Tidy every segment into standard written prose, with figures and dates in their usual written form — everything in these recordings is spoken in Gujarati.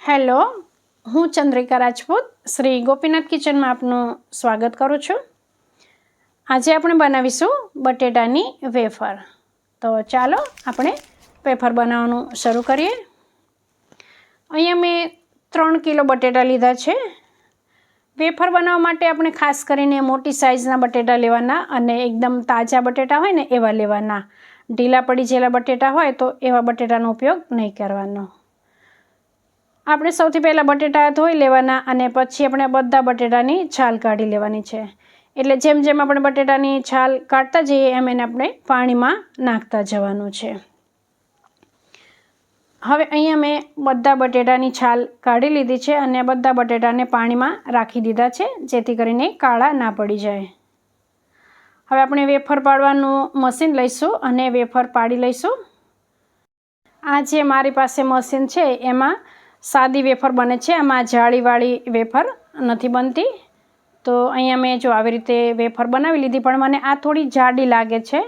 હેલો, હું ચંદ્રિકા રાજપૂત શ્રી ગોપીનાથ કિચનમાં આપનું સ્વાગત કરું છું. આજે આપણે બનાવીશું બટેટાની વેફર. તો ચાલો આપણે વેફર બનાવવાનું શરૂ કરીએ. અહીંયા મેં 3 કિલો બટેટા લીધા છે. વેફર બનાવવા માટે આપણે ખાસ કરીને મોટી સાઇઝના બટેટા લેવાના અને એકદમ તાજા બટેટા હોય ને એવા લેવાના. ઢીલા પડી ગયેલા બટેટા હોય તો એવા બટેટાનો ઉપયોગ નહીં કરવાનો. આપણે સૌથી પહેલાં બટેટા ધોઈ લેવાના અને પછી આપણે બધા બટેટાની છાલ કાઢી લેવાની છે. એટલે જેમ જેમ આપણે બટેટાની છાલ કાઢતા જઈએ એમ એને આપણે પાણીમાં નાખતા જવાનું છે. હવે અહીંયા મેં બધા બટેટાની છાલ કાઢી લીધી છે અને બધા બટેટાને પાણીમાં રાખી દીધા છે જેથી કરીને કાળા ના પડી જાય. હવે આપણે વેફર પાડવાનું મશીન લઈશું અને વેફર પાડી લઈશું. આ જે મારી પાસે મશીન છે એમાં સાદી વેફર બને છે, આમાં જાળીવાળી વેફર નથી બનતી. તો અહીંયા મેં જો આવી રીતે વેફર બનાવી લીધી, પણ મને આ થોડી જાડી લાગે છે.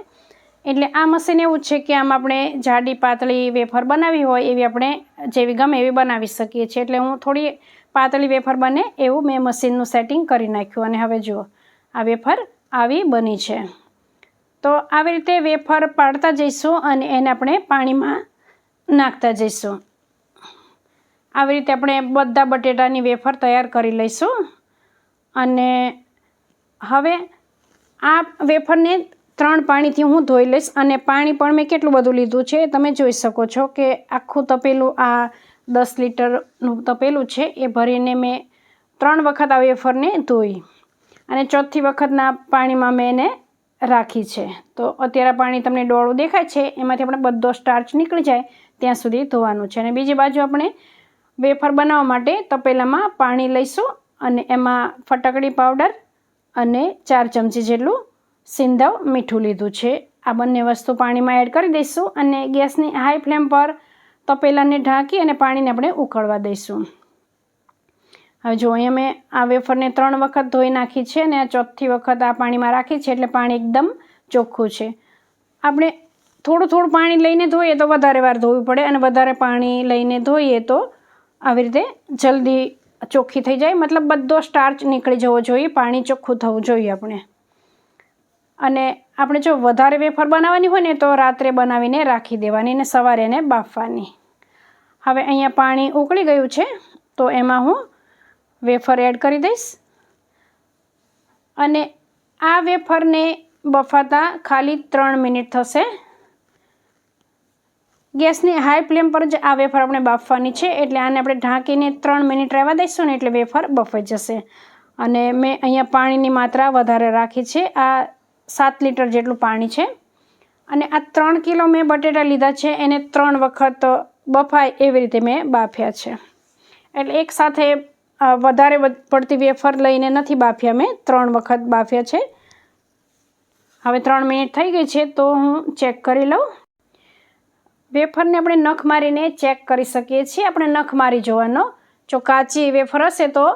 એટલે આ મશીન એવું છે કે આમ આપણે જાડી પાતળી વેફર બનાવી હોય એવી આપણે જેવી ગમે એવી બનાવી શકીએ છીએ. એટલે હું થોડી પાતળી વેફર બને એવું મેં મશીનનું સેટિંગ કરી નાખ્યું. અને હવે જુઓ આ વેફર આવી બની છે. તો આવી રીતે વેફર પાડતા જઈશું અને એને આપણે પાણીમાં નાખતા જઈશું. આવી રીતે આપણે બધા બટેટાની વેફર તૈયાર કરી લઈશું. અને હવે આ વેફરને 3 પાણીથી હું ધોઈ લઈશ. અને પાણી પણ મેં કેટલું બધું લીધું છે તમે જોઈ શકો છો કે આખું તપેલું, આ 10 લીટરનું તપેલું છે એ ભરીને મેં 3 વખત આ વેફરને ધોઈ અને ચોથી વખતના પાણીમાં મેં એને રાખી છે. તો અત્યારે પાણી તમને ડોળું દેખાય છે, એમાંથી આપણે બધો સ્ટાર્ચ નીકળી જાય ત્યાં સુધી ધોવાનું છે. અને બીજી બાજુ આપણે વેફર બનાવવા માટે તપેલામાં પાણી લઈશું અને એમાં ફટકડી પાવડર અને 4 ચમચી જેટલું સિંધવ મીઠું લીધું છે. આ બંને વસ્તુ પાણીમાં એડ કરી દઈશું અને ગેસની હાઈ ફ્લેમ પર તપેલાને ઢાંકી અને પાણીને આપણે ઉકળવા દઈશું. હવે જો અહીંયા મેં આ વેફરને 3 વખત ધોઈ નાખી છે અને આ ચોથી વખત આ પાણીમાં રાખી છે. એટલે પાણી એકદમ ચોખ્ખું છે. આપણે થોડું થોડું પાણી લઈને ધોઈએ તો વધારે વાર ધોવું પડે, અને વધારે પાણી લઈને ધોઈએ તો આવી રીતે જલ્દી ચોખ્ખી થઈ જાય. મતલબ બધો સ્ટાર્ચ નીકળી જવો જોઈએ, પાણી ચોખ્ખું થવું જોઈએ આપણે. અને આપણે જો વધારે વેફર બનાવવાની હોય ને તો રાત્રે બનાવીને રાખી દેવાની અને સવારે એને બાફવાની. હવે અહીંયા પાણી ઉકળી ગયું છે તો એમાં હું વેફર એડ કરી દઈશ. અને આ વેફરને બફાતા ખાલી 3 મિનિટ થશે. ગેસની હાઈ ફ્લેમ પર જ આ વેફર આપણે બાફવાની છે. એટલે આને આપણે ઢાંકીને 3 મિનિટ રહેવા દઈશું ને એટલે વેફર બફાઈ જશે. અને મેં અહીંયા પાણીની માત્રા વધારે રાખી છે. આ 7 લીટર જેટલું પાણી છે. અને આ 3 કિલો મેં બટેટા લીધા છે એને 3 વખત બફાય એવી રીતે મેં બાફ્યા છે. એટલે એકસાથે વધારે પડતી વેફર લઈને નથી બાફ્યા, મેં 3 વખત બાફ્યા છે. હવે 3 મિનિટ થઈ ગઈ છે તો હું ચેક કરી લઉં. વેફરને આપણે નખ મારીને ચેક કરી શકીએ છીએ. આપણે નખ મારી જોવાનો. જો કાચી વેફર હશે તો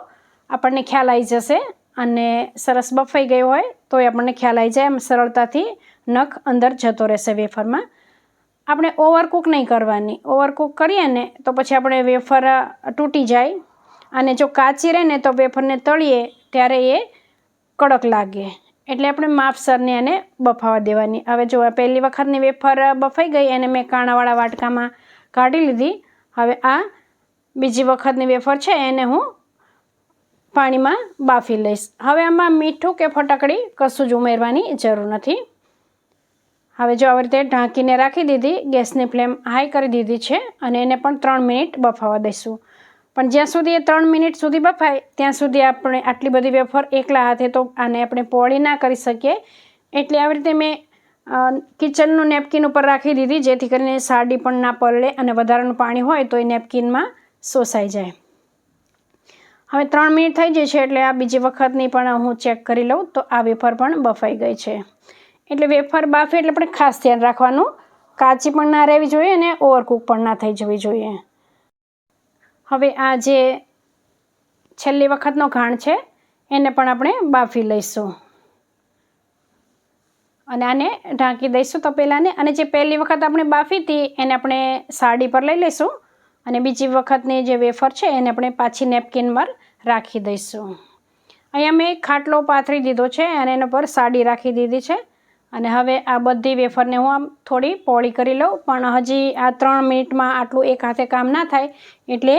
આપણને ખ્યાલ આવી જશે, અને સરસ બફાઈ ગઈ હોય તો આપણને ખ્યાલ આવી જાય. એમ સરળતાથી નખ અંદર જતો રહેશે વેફરમાં. આપણે ઓવરકૂક નહીં કરવાની. ઓવરકૂક કરીએ ને તો પછી આપણે વેફર તૂટી જાય. અને જો કાચી રહે ને તો વેફરને તળીએ ત્યારે એ કડક લાગે. એટલે આપણે માપસરને એને બફાવા દેવાની. હવે જો પહેલી વખતની વેફર બફાઈ ગઈ અને મેં કાણાવાળા વાટકામાં કાઢી લીધી. હવે આ બીજી વખતની વેફર છે એને હું પાણીમાં બાફી લઈશ. હવે આમાં મીઠું કે ફટકડી કશું જ ઉમેરવાની જરૂર નથી. હવે જો આવી રીતે ઢાંકીને રાખી દીધી, ગેસની ફ્લેમ હાઈ કરી દીધી છે અને એને પણ 3 મિનિટ બફાવા દઈશું. પણ જ્યાં સુધી એ 3 મિનિટ સુધી બફાય ત્યાં સુધી આપણે આટલી બધી વેફર એકલા હાથે તો આને આપણે પોળી ના કરી શકીએ. એટલે આવી રીતે મેં કિચનનું નેપકિન ઉપર રાખી દીધી જેથી કરીને સાડી પણ ના પલળે અને વધારાનું પાણી હોય તો એ નેપકિનમાં શોષાઈ જાય. હવે 3 મિનિટ થઈ જાય છે એટલે આ બીજી વખતની પણ હું ચેક કરી લઉં તો આ વેફર પણ બફાઈ ગઈ છે. એટલે વેફર બાફે એટલે આપણે ખાસ ધ્યાન રાખવાનું, કાચી પણ ના રહેવી જોઈએ અને ઓવરકૂક પણ ના થઈ જવી જોઈએ. હવે આ જે છેલ્લી વખતનો ઘાણ છે એને પણ આપણે બાફી લઈશું અને આને ઢાંકી દઈશું તપેલાને. અને જે પહેલી વખત આપણે બાફી હતી એને આપણે સાડી પર લઈ લઈશું અને બીજી વખતની જે વેફર છે એને આપણે પાછી નેપકિનમાં રાખી દઈશું. અહીંયા મેં ખાટલો પાથરી દીધો છે અને એના પર સાડી રાખી દીધી છે. અને હવે આ બધી વેફરને હું આમ થોડી પોળી કરી લઉં, પણ હજી આ 3 મિનિટમાં આટલું એક હાથે કામ ના થાય, એટલે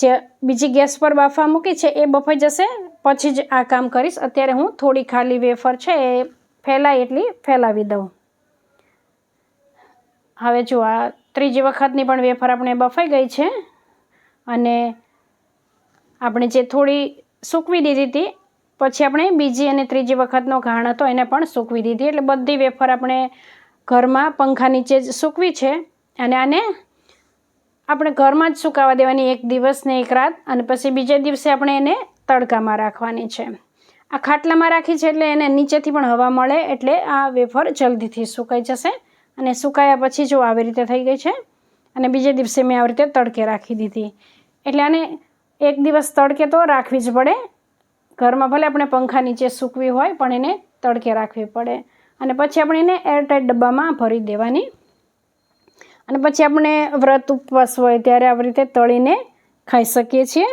જે બીજી ગેસ પર બાફવા મૂકી છે એ બફાઈ જશે પછી જ આ કામ કરીશ. અત્યારે હું થોડી ખાલી વેફર છે એ ફેલાય એટલી ફેલાવી દઉં. હવે જો આ ત્રીજી વખતની પણ વેફર આપણે બફાઈ ગઈ છે અને આપણે જે થોડી સૂકવી દીધી હતી પછી આપણે બીજી અને ત્રીજી વખતનો ઘાણ હતો એને પણ સૂકવી દીધી. એટલે બધી વેફર આપણે ઘરમાં પંખા નીચે જ સૂકવી છે અને આને આપણે ઘરમાં જ સુકાવા દેવાની 1 દિવસ ને 1 રાત, અને પછી બીજા દિવસે આપણે એને તડકામાં રાખવાની છે. આ ખાટલામાં રાખી છે એટલે એને નીચેથી પણ હવા મળે એટલે આ વેફર જલ્દીથી સુકાઈ જશે. અને સુકાયા પછી જો આવી રીતે થઈ ગઈ છે અને બીજે દિવસે મેં આવી રીતે તડકે રાખી દીધી. એટલે આને 1 દિવસ તડકે તો રાખવી જ પડે. ઘરમાં ભલે આપણે પંખા નીચે સૂકવી હોય પણ એને તડકે રાખવી પડે. અને પછી આપણે એને એરટાઈટ ડબ્બામાં ભરી દેવાની. અને પછી આપણે વ્રત ઉપવાસ હોય ત્યારે આવી રીતે તળીને ખાઈ શકીએ છીએ.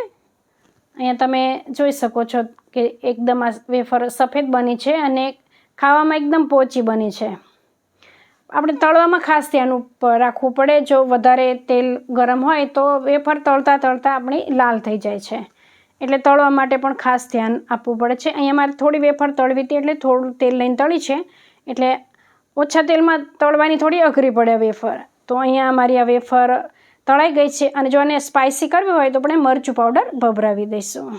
અહીંયા તમે જોઈ શકો છો કે એકદમ આ વેફર સફેદ બની છે અને ખાવામાં એકદમ પોચી બની છે. આપણે તળવામાં ખાસ ધ્યાન રાખવું પડે. જો વધારે તેલ ગરમ હોય તો વેફર તળતાં તળતાં આપણી લાલ થઈ જાય છે, એટલે તળવા માટે પણ ખાસ ધ્યાન આપવું પડે છે. અહીંયા મારે થોડી વેફર તળવી હતી એટલે થોડું તેલ લઈને તળી છે, એટલે ઓછા તેલમાં તળવાની થોડી અઘરી પડે વેફર. તો અહીંયા મારી આ વેફર તળાઈ ગઈ છે. અને જો આને સ્પાઇસી કરવી હોય તો આપણે મરચું પાવડર ભભરાવી દઈશું.